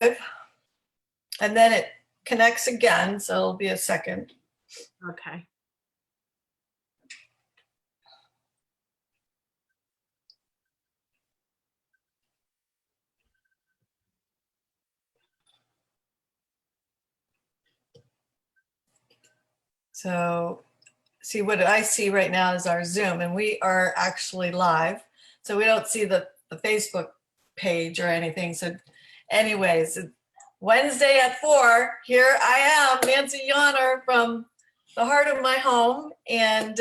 and then it connects again, so it'll be a second. Okay. So see, what I see right now is our Zoom, and we are actually live. So we don't see the Facebook page or anything. So anyways, Wednesday at 4, here I am, Nancy Yonner from the heart of my home, and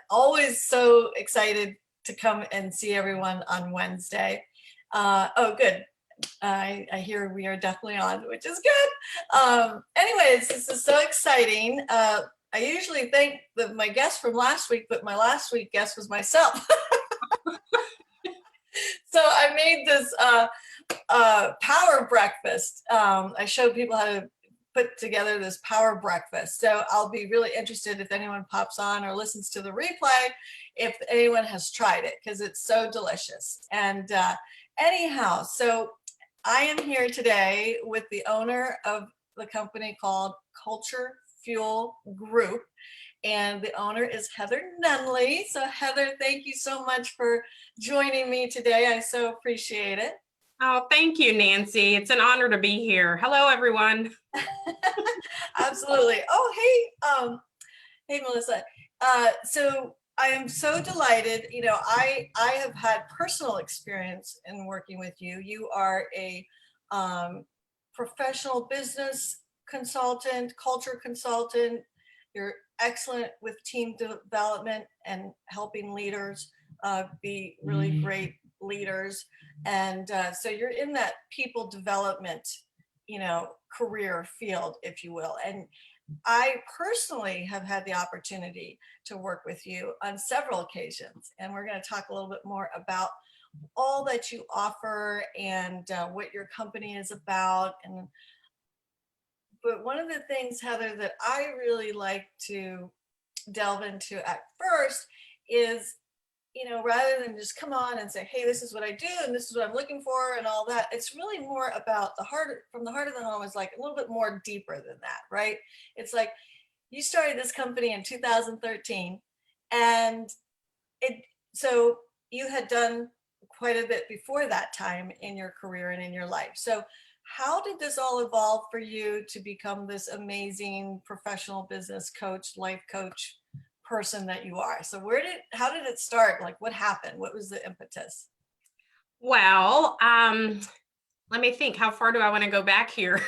always so excited to come and see everyone on Wednesday. Oh, good. I hear we are definitely on, which is good. Anyways, this is so exciting. I usually thank my guest from last week, but my last week guest was myself. So I made this power breakfast. I showed people how to put together this power breakfast. So I'll be really interested if anyone pops on or listens to the replay, if anyone has tried it, because it's so delicious. And anyhow, so I am here today with the owner of the company called Culture Fuel Group, and the owner is Heather Nunley. So Heather, thank you so much for joining me today. I so appreciate it. Oh, thank you, Nancy. It's an honor to be here. Hello, everyone. Absolutely. Oh, hey, Melissa. So I am so delighted. You know, I have had personal experience in working with you. You are a professional business consultant, culture consultant. You're excellent with team development and helping leaders be really great leaders. And so you're in that people development, you know, career field, if you will. And I personally have had the opportunity to work with you on several occasions, and we're going to talk a little bit more about all that you offer and what your company is about. But one of the things, Heather, that I really like to delve into at first is, you know, rather than just come on and say, hey, this is what I do and this is what I'm looking for and all that, it's really more about the heart. From the heart of the home is like a little bit more deeper than that, right? It's like you started this company in 2013, and so you had done quite a bit before that time in your career and in your life. So how did this all evolve for you to become this amazing professional business coach, life coach person that you are? So how did it start? Like, what happened? What was the impetus? Well, let me think. How far do I want to go back here?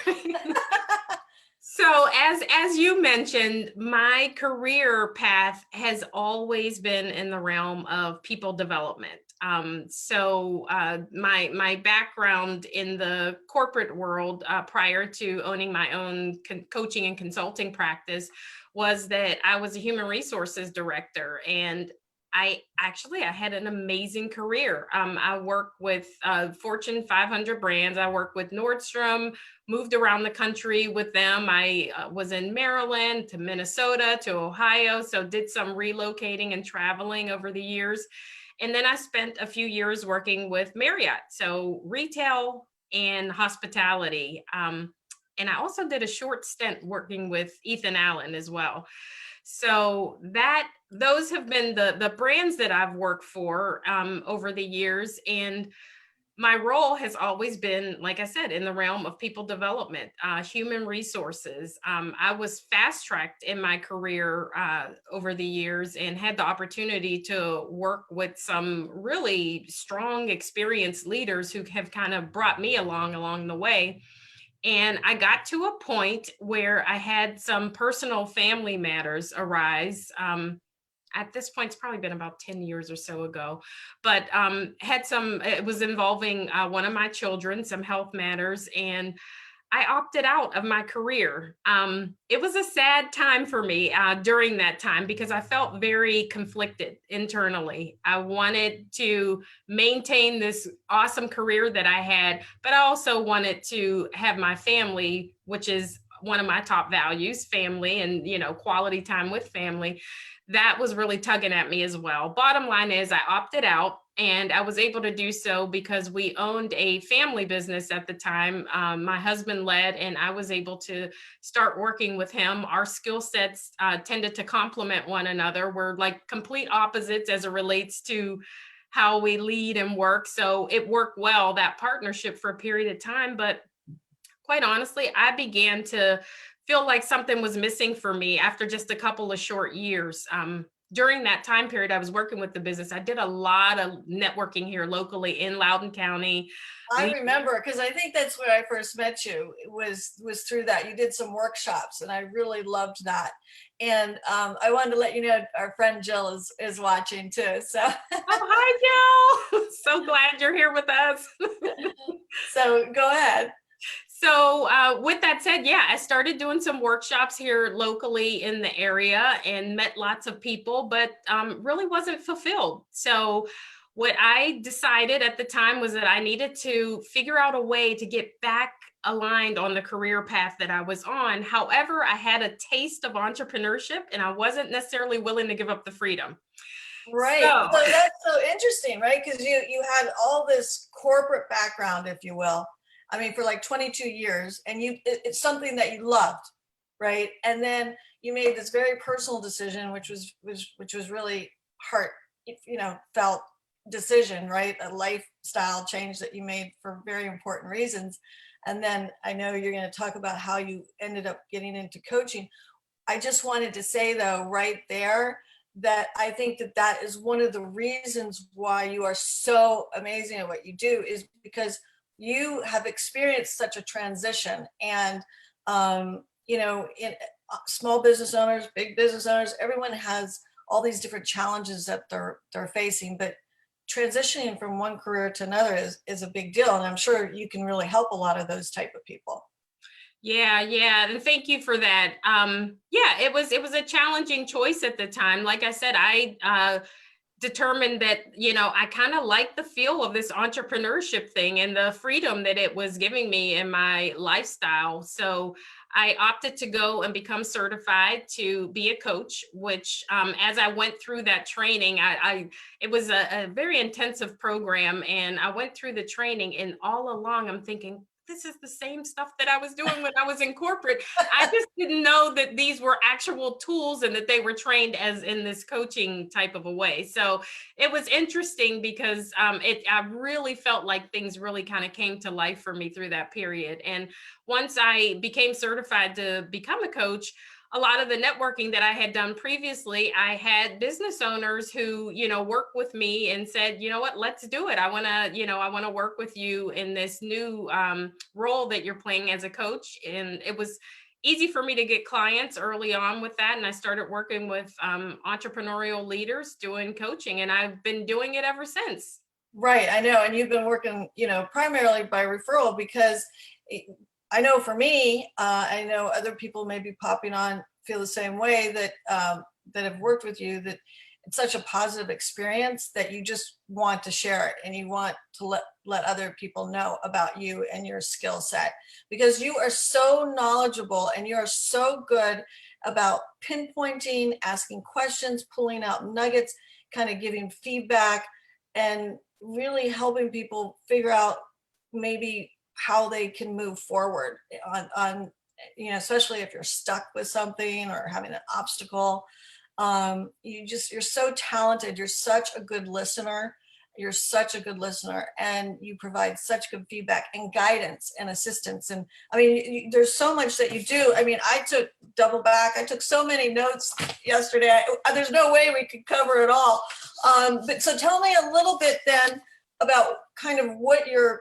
So as you mentioned, my career path has always been in the realm of people development. My background in the corporate world prior to owning my own coaching and consulting practice was that I was a human resources director, and I had an amazing career. I worked with Fortune 500 brands. I worked with Nordstrom, moved around the country with them. I was in Maryland to Minnesota to Ohio, so did some relocating and traveling over the years. And then I spent a few years working with Marriott, so retail and hospitality. And I also did a short stint working with Ethan Allen as well. So those have been the brands that I've worked for over the years. And my role has always been, like I said, in the realm of people development, human resources. I was fast-tracked in my career over the years and had the opportunity to work with some really strong, experienced leaders who have kind of brought me along the way. And I got to a point where I had some personal family matters arise. At this point, it's probably been about 10 years or so ago, but it was involving one of my children, some health matters, and I opted out of my career. It was a sad time for me during that time because I felt very conflicted internally. I wanted to maintain this awesome career that I had, but I also wanted to have my family, which is one of my top values, family and, quality time with family. That was really tugging at me as well. Bottom line is I opted out, And I was able to do so because we owned a family business at the time. My husband led, and I was able to start working with him. Our skill sets tended to complement one another. We're like complete opposites as it relates to how we lead and work. So it worked well, that partnership, for a period of time. But quite honestly, I began to feel like something was missing for me after just a couple of short years. During that time period, I was working with the business. I did a lot of networking here locally in Loudoun County. I Le- remember because I think that's where I first met you. It was through that. You did some workshops, and I really loved that. And I wanted to let you know our friend Jill is watching too. So Oh, hi, Jill. So glad you're here with us. so go ahead. So, with that said, yeah, I started doing some workshops here locally in the area and met lots of people, but really wasn't fulfilled. So, what I decided at the time was that I needed to figure out a way to get back aligned on the career path that I was on. However, I had a taste of entrepreneurship and I wasn't necessarily willing to give up the freedom. Right. So, So that's so interesting, right? Because you had all this corporate background, if you will. I mean, for like 22 years, and it's something that you loved, right? And then you made this very personal decision, which was really heart, felt decision, right? A lifestyle change that you made for very important reasons. And then I know you're going to talk about how you ended up getting into coaching. I just wanted to say though, right there, that I think that that is one of the reasons why you are so amazing at what you do, is because you have experienced such a transition. And in small business owners, big business owners, everyone has all these different challenges that they're facing, but transitioning from one career to another is a big deal, and I'm sure you can really help a lot of those type of people. yeah, yeah, and thank you for that. Yeah, it was a challenging choice at the time. Like I said, I determined that, I kind of like the feel of this entrepreneurship thing and the freedom that it was giving me in my lifestyle. So I opted to go and become certified to be a coach, which, as I went through that training, it was a very intensive program, and I went through the training, and all along I'm thinking, this is the same stuff that I was doing when I was in corporate. I just didn't know that these were actual tools and that they were trained as in this coaching type of a way. So it was interesting because I really felt like things really kind of came to life for me through that period. And once I became certified to become a coach, a lot of the networking that I had done previously, I had business owners who, work with me and said, you know what, let's do it. I want to work with you in this new role that you're playing as a coach. And it was easy for me to get clients early on with that. And I started working with entrepreneurial leaders doing coaching, and I've been doing it ever since. Right, I know, and you've been working, primarily by referral, because I know for me, I know other people may be popping on feel the same way, that have worked with you, that it's such a positive experience that you just want to share it, and you want to let other people know about you and your skill set, because you are so knowledgeable and you are so good about pinpointing, asking questions, pulling out nuggets, kind of giving feedback, and really helping people figure out maybe how they can move forward on especially if you're stuck with something or having an obstacle. You're so talented. You're such a good listener. You're such a good listener, and you provide such good feedback and guidance and assistance. And I mean, there's so much that you do. I mean, I took double back. I took so many notes yesterday. There's no way we could cover it all. But so tell me a little bit then about kind of what your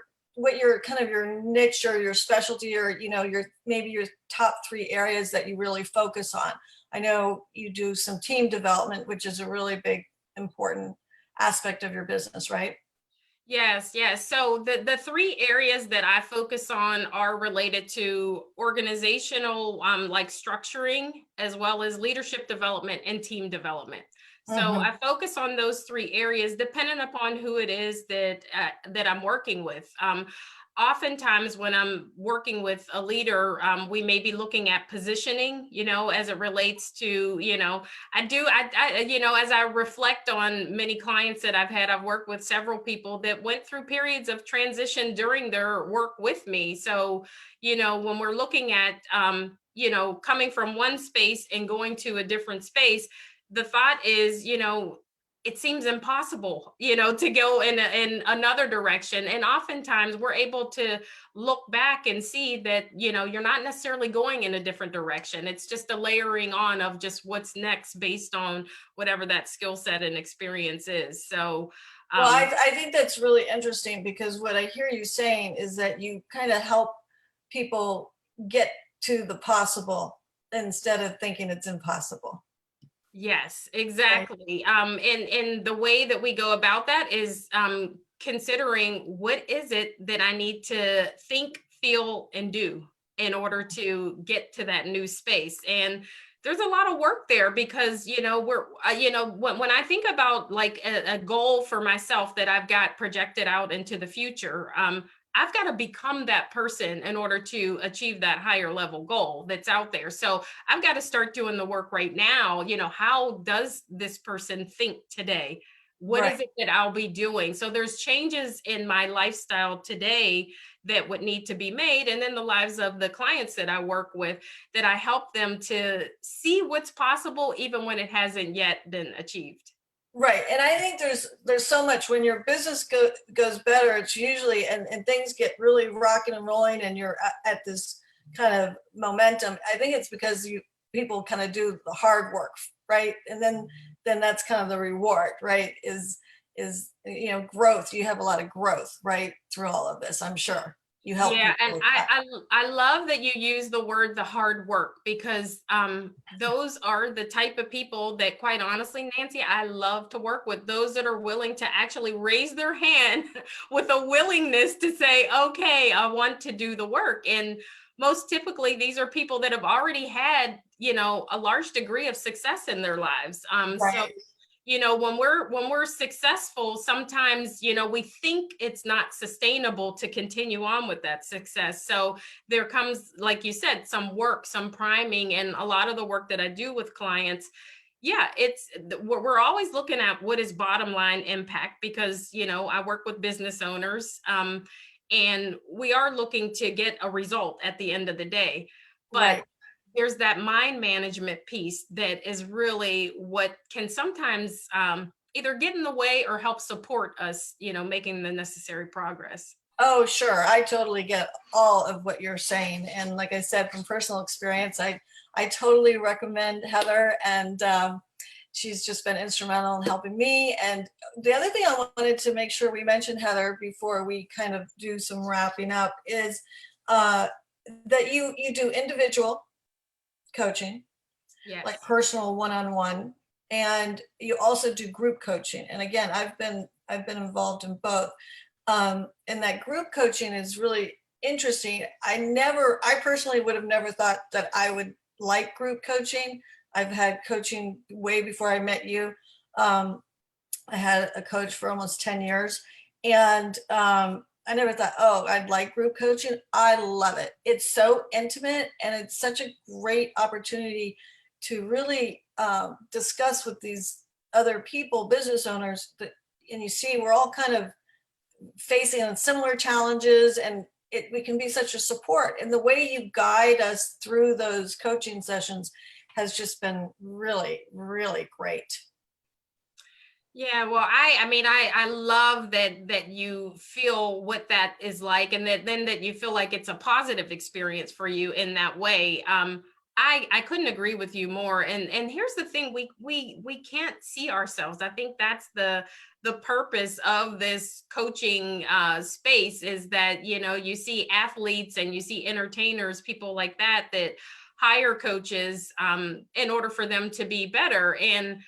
kind of your niche or your specialty, or your maybe your top 3 areas that you really focus on. I know you do some team development, which is a really big important aspect of your business, right? Yes, yes. So the 3 areas that I focus on are related to organizational, like structuring, as well as leadership development and team development. So Mm-hmm. I focus on those 3 areas, depending upon who it is that I'm working with. oftentimes when I'm working with a leader, we may be looking at positioning, as it relates to, as I reflect on many clients that I've had, I've worked with several people that went through periods of transition during their work with me. So, when we're looking at, coming from one space and going to a different space, the thought is, it seems impossible, to go in another direction. And oftentimes we're able to look back and see that, you're not necessarily going in a different direction. It's just a layering on of just what's next based on whatever that skill set and experience is. So, Well, I think that's really interesting, because what I hear you saying is that you kind of help people get to the possible instead of thinking it's impossible. yes, Right. exactly. And the way that we go about that is considering what is it that I need to think, feel, and do in order to get to that new space. And there's a lot of work there because when I think about like a goal for myself that I've got projected out into the future, I've got to become that person in order to achieve that higher level goal that's out there. So I've got to start doing the work right now. How does this person think today? What Right. is it that I'll be doing? So there's changes in my lifestyle today that would need to be made. And then the lives of the clients that I work with, that I help them to see what's possible, even when it hasn't yet been achieved. Right. And I think there's so much when your business goes better, it's usually, and things get really rocking and rolling and you're at this kind of momentum. I think it's because people kind of do the hard work, right? And then that's kind of the reward, right? Is growth. You have a lot of growth, right, through all of this, I'm sure. You help Yeah, people and with that. I love that you use the hard work, because those are the type of people that, quite honestly, Nancy, I love to work with. Those that are willing to actually raise their hand with a willingness to say, okay, I want to do the work. And most typically, these are people that have already had, a large degree of success in their lives. So Right. when we're successful, sometimes we think it's not sustainable to continue on with that success. So there comes, like you said, some work, some priming. And a lot of the work that I do with clients, yeah, we're always looking at what is bottom line impact, because I work with business owners, and we are looking to get a result at the end of the day. But Right. there's that mind management piece that is really what can sometimes either get in the way or help support us, making the necessary progress. Oh, sure. I totally get all of what you're saying. And like I said, from personal experience, I totally recommend Heather. And she's just been instrumental in helping me. And the other thing I wanted to make sure we mentioned, Heather, before we kind of do some wrapping up, is uh, that you do individual coaching, like Yes. personal one-on-one, and you also do group coaching. And again, I've been involved in both. And that group coaching is really interesting. I personally would have never thought that I would like group coaching. I've had coaching way before I met you. Um, I had a coach for almost 10 years. And I never thought, oh, I'd like group coaching. I love it. It's so intimate and it's such a great opportunity to really discuss with these other people, business owners, and you see, we're all kind of facing similar challenges, and we can be such a support. And the way you guide us through those coaching sessions has just been really, really great. Yeah, well, I mean, I love that you feel what that is like, and that you feel like it's a positive experience for you in that way. I couldn't agree with you more. And here's the thing: we can't see ourselves. I think that's the purpose of this coaching space, is that you see athletes and you see entertainers, people like that hire coaches in order for them to be better. And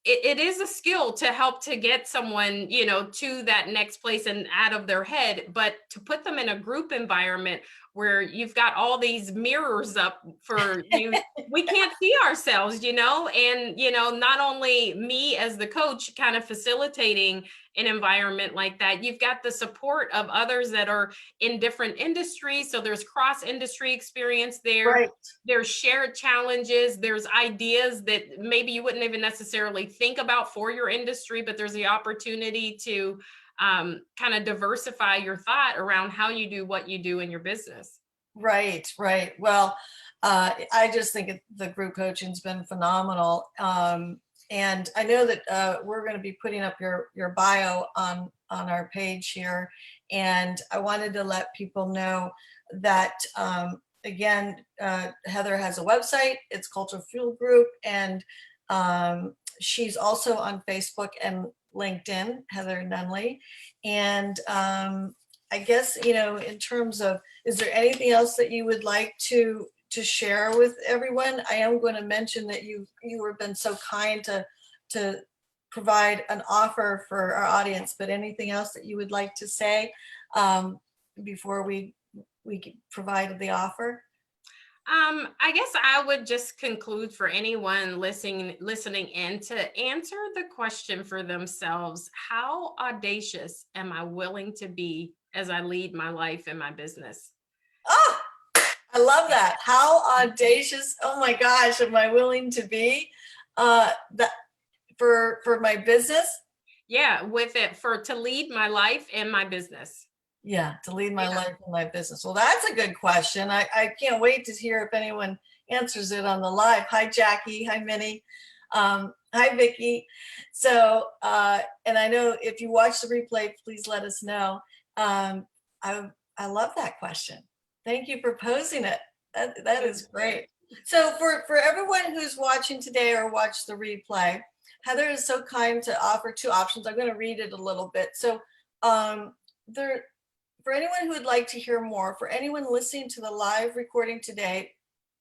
it is a skill to help to get someone, to that next place and out of their head, but to put them in a group environment where you've got all these mirrors up for you. We can't see ourselves, and, not only me as the coach kind of facilitating an environment like that, you've got the support of others that are in different industries. So there's cross industry experience there. Right. There's shared challenges. There's ideas that maybe you wouldn't even necessarily think about for your industry, but there's the opportunity to kind of diversify your thought around how you do what you do in your business. Right, right. Well, I just think the group coaching's been phenomenal. And I know that we're going to be putting up your bio on our page here. And I wanted to let people know that, again, Heather has a website. It's Cultural Fuel Group. And she's also on Facebook and LinkedIn, Heather Nunley. And I guess, in terms of, is there anything else that you would like to share with everyone? I am going to mention that you have been so kind to provide an offer for our audience, but anything else that you would like to say before we provide the offer? I guess I would just conclude for anyone listening in to answer the question for themselves: how audacious am I willing to be as I lead my life and my business? Oh, I love that. How audacious, oh my gosh, am I willing to be that for my business? Yeah, to lead my life and my business. Yeah, to lead my Yeah. life and my business. Well, that's a good question. I can't wait to hear if anyone answers it on the live. Hi, Jackie. Hi, Minnie. Hi, Vicki. So, and I know if you watch the replay, please let us know. I love that question. Thank you for posing it. That is great. So for everyone who's watching today or watch the replay, Heather is so kind to offer two options. I'm going to read it a little bit. So for anyone who would like to hear more, for anyone listening to the live recording today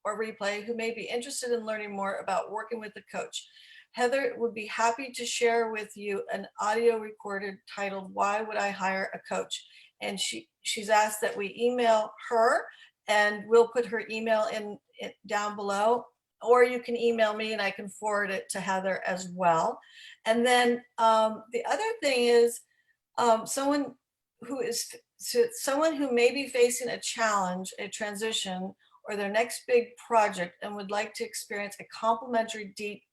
or replay who may be interested in learning more about working with a coach, Heather would be happy to share with you an audio recorded titled "Why Would I Hire a Coach?" And she's asked that we email her, and we'll put her email in down below, or you can email me and I can forward it to Heather as well. And then the other thing is someone who may be facing a challenge, a transition, or their next big project and would like to experience a complimentary deep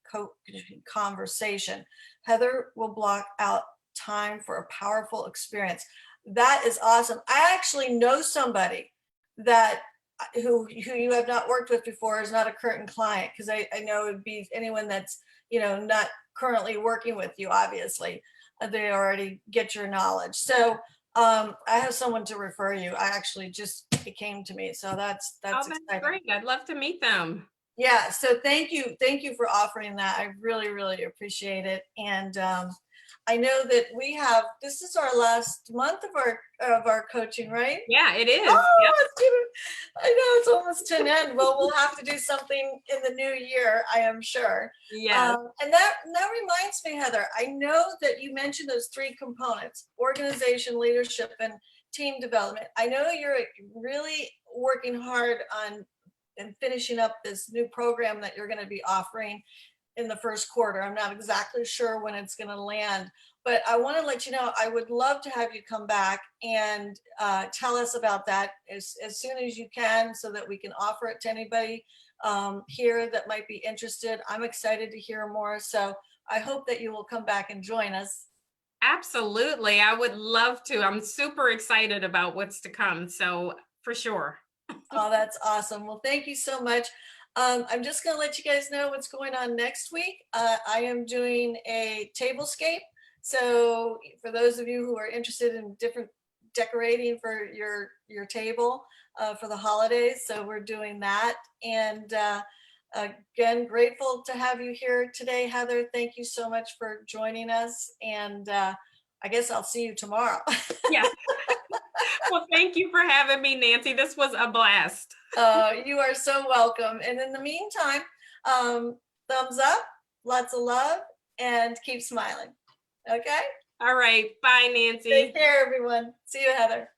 conversation. Heather will block out time for a powerful experience. That is awesome. I actually know somebody that who you have not worked with before, is not a current client, because I know it would be anyone that's not currently working with you. Obviously they already get your knowledge. So I have someone to refer you. It came to me, so that's exciting. Great. I'd love to meet them. Yeah, so thank you for offering that. I really appreciate it. And I know that this is our last month of our coaching, right? Yeah, it is. Oh, Yep. I know it's almost to an end. Well, we'll have to do something in the new year, I am sure. Yeah. And that reminds me, Heather, I know that you mentioned those three components: organization, leadership, and team development. I know you're really working hard on and finishing up this new program that you're going to be offering in the first quarter. I'm not exactly sure when it's going to land, but I want to let you know, I would love to have you come back and tell us about that as soon as you can, so that we can offer it to anybody here that might be interested. I'm excited to hear more. So I hope that you will come back and join us. Absolutely. I would love to. I'm super excited about what's to come. So for sure. Oh, that's awesome. Well, thank you so much. I'm just going to let you guys know what's going on next week. I am doing a tablescape. So for those of you who are interested in different decorating for your table for the holidays, so we're doing that. And again, grateful to have you here today, Heather. Thank you so much for joining us. And I guess I'll see you tomorrow. Yeah. Well, thank you for having me, Nancy. This was a blast. You are so welcome. And in the meantime, thumbs up, lots of love, and keep smiling. Okay? All right. Bye, Nancy. Take care, everyone. See you, Heather.